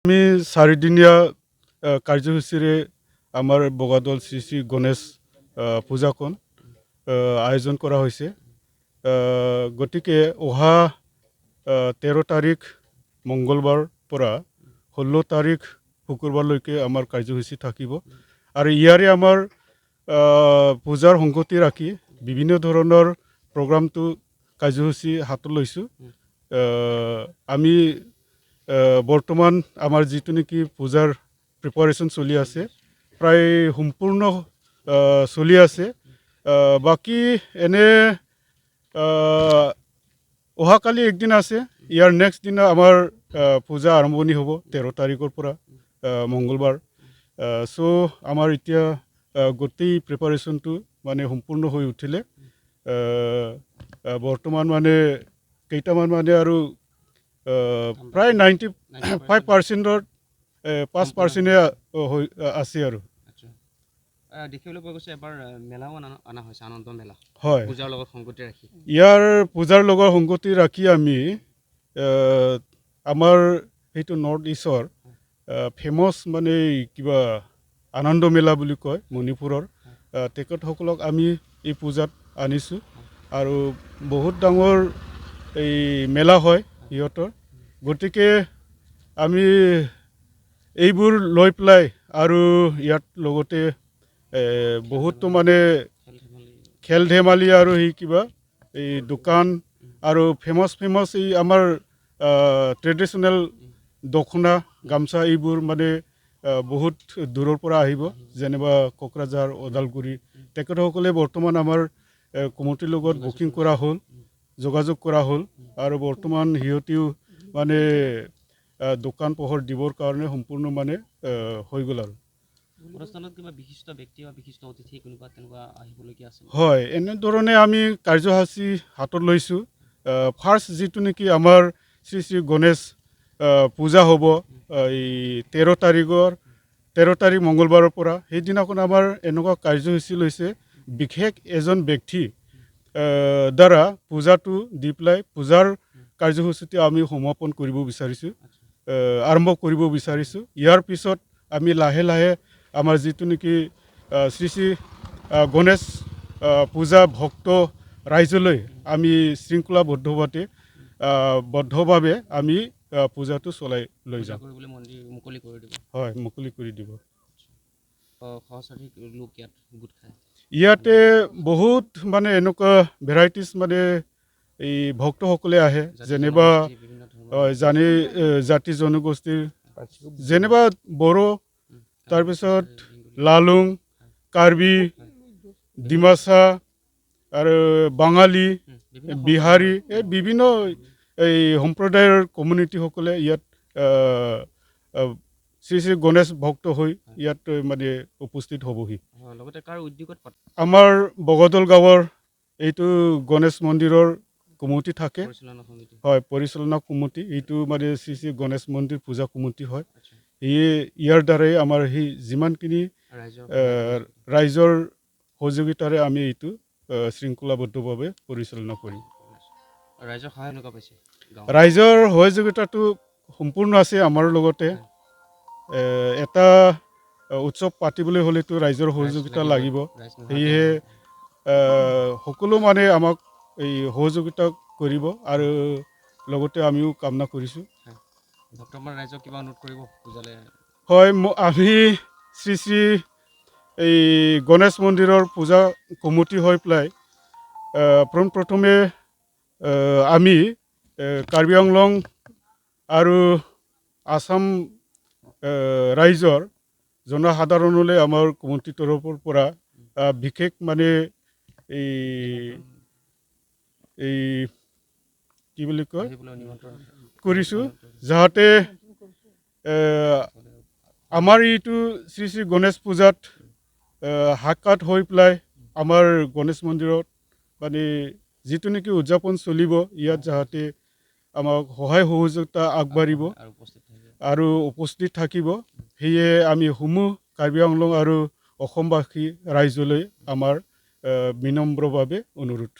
আমি 4 দিনীয়া কাৰ্যসূচীৰে আমাৰ বগাদল শ্ৰী শ্ৰী গণেশ পূজাখন আয়োজন কৰা হৈছে। গতিকে অহা 13 তাৰিখ মংগলবাৰ পৰা 16 তাৰিখ শুকুৰবাৰলৈকে আমাৰ কাৰ্যসূচী থাকিব আৰু ইয়াৰে আমাৰ পূজাৰ সংগতি ৰাখি বিভিন্ন ধৰণৰ প্ৰগ্ৰামটো কাৰ্যসূচী হাতত লৈছোঁ। আমি বৰ্তমান আমাৰ যিটো নেকি পূজাৰ প্ৰিপাৰেশ্যন চলি আছে প্ৰায় সম্পূৰ্ণ চলি আছে। বাকী এনে অহাকালি একদিন আছে, ইয়াৰ নেক্সট দিনা আমাৰ পূজা আৰম্ভণি হ'ব 13 তাৰিখৰ পৰা মংগলবাৰ। চ' আমাৰ এতিয়া গোটেই প্ৰিপাৰেশ্যনটো মানে সম্পূৰ্ণ হৈ উঠিলে বৰ্তমান মানে কেইটামান মানে আৰু প্ৰায় 95%ৰ 5%হে হৈ আছে আৰু দেখিবলৈ পোৱা গৈছে এবাৰ মেলাও অনা হৈছে, আনন্দ মেলা। হয়, পূজাৰ লগত সংগতি ৰাখি ইয়াৰ পূজাৰ লগত সংগতি ৰাখি আমি আমাৰ সেইটো নৰ্থ ইষ্টৰ ফেমাছ মানে কিবা আনন্দ মেলা বুলি কয় মণিপুৰৰ, তেখেতসকলক আমি এই পূজাত আনিছোঁ আৰু বহুত ডাঙৰ এই মেলা হয় সিহঁতৰ। গতিকে আমি এইবোৰ লৈ পেলাই আৰু ইয়াত লগতে বহুতো মানে খেল ধেমালি আৰু এই কিবা এই দোকান আৰু ফেমাছ এই আমাৰ ট্ৰেডিশ্যনেল দখনা গামচা এইবোৰ মানে বহুত দূৰৰ পৰা আহিব, যেনিবা কোকৰাঝাৰ ওদালগুৰি তেখেতসকলে বৰ্তমান আমাৰ কমিটিৰ লগত বুকিং কৰা হ'ল, যোগাযোগ কৰা হ'ল আৰু বৰ্তমান সিহঁতেও মানে দোকান পোহৰ দিবৰ কাৰণে সম্পূৰ্ণ মানে হৈ গ'ল আৰু অনুষ্ঠানত কিবা বিশিষ্ট ব্যক্তি বা বিশিষ্ট অতিথি কোনোবা তেনেকুৱা আহিবলগীয়া আছে? হয়, এনেধৰণে আমি কাৰ্যসূচী হাতত লৈছোঁ। ফাৰ্ষ্ট যিটো নেকি আমাৰ শ্ৰী শ্ৰী গণেশ পূজা হ'ব এই 13 তাৰিখ মংগলবাৰৰ পৰা, সেইদিনাখন আমাৰ এনেকুৱা কাৰ্যসূচী লৈছে বিশেষ এজন ব্যক্তি দ্বাৰা পূজাটো দি পেলাই পূজাৰ কাৰ্যসূচীটো আমি সমাপন কৰিব বিচাৰিছোঁ, আৰম্ভ কৰিব বিচাৰিছোঁ। ইয়াৰ পিছত আমি লাহে লাহে আমাৰ যিটো নেকি শ্ৰী শ্ৰী গণেশ পূজা ভক্ত ৰাইজলৈ আমি শৃংখলাবদ্ধভাৱে আমি পূজাটো চলাই লৈ যাম। মন্দিৰ মুকলি কৰি দিব। হয়, মুকলি কৰি দিব। সহস্ৰাধিক লোক ইয়াত গোট খায়। ইয়াতে বহুত মানে এনেকুৱা ভেৰাইটিজ মানে এই ভক্তসকলে আহে, যেনিবা জাতি জনগোষ্ঠীৰ যেনিবা বড়ো, তাৰপিছত লালুং, কাৰ্বি, ডিমাচা আৰু বাঙালী, বিহাৰী এই বিভিন্ন এই সম্প্ৰদায়ৰ কমিউনিটিসকলে ইয়াত শ্ৰী শ্ৰী গণেশ ভক্ত হৈ ইয়াত মানে উপস্থিত হ'বহি। আমাৰ বগদল গাঁৱৰ এইটো গণেশ মন্দিৰৰ কমিটি থাকে, হয়, পৰিচালনা কমিটি, এইটো মানে শ্ৰী শ্ৰী গণেশ মন্দিৰ পূজা কমিটি হয়। ইয়াৰ দ্বাৰাই আমাৰ সেই যিমানখিনি ৰাইজৰ সহযোগিতাৰে আমি এইটো শৃংখলাবদ্ধভাৱে পৰিচালনা কৰিম। ৰাইজৰ সহযোগিতাটো সম্পূৰ্ণ আছে আমাৰ লগতে। এটা উৎসৱ পাতিবলৈ হ'লেতো ৰাইজৰ সহযোগিতা লাগিব, সেয়েহে সকলো মানে আমাক এই সহযোগিতা কৰিব আৰু লগতে আমিও কামনা কৰিছোঁ। হয়, আমি শ্ৰী শ্ৰী এই গণেশ মন্দিৰৰ পূজা কমিটি হৈ পেলাই পোনপ্ৰথমে আমি কাৰ্বি আংলং আৰু আসাম ৰাইজৰ জনসাধাৰণলৈ আমাৰ কমিটিৰ তৰফৰ পৰা বিশেষ মানে এই কি বুলি কয় কৰিছোঁ, যাতে আমাৰ এইটো শ্ৰী শ্ৰী গণেশ পূজাত সাক্ষাৎ হৈ পেলাই আমাৰ গণেশ মন্দিৰত মানে যিটো নেকি উদযাপন চলিব, ইয়াত যাতে আমাক সহায় সহযোগিতা আগবাঢ়িব আৰু উপস্থিত থাকিব, সেয়ে আমি সমূহ কাৰ্বি আংলং আৰু অসমবাসী ৰাইজলৈ আমাৰ বিনম্ৰভাৱে অনুৰোধ।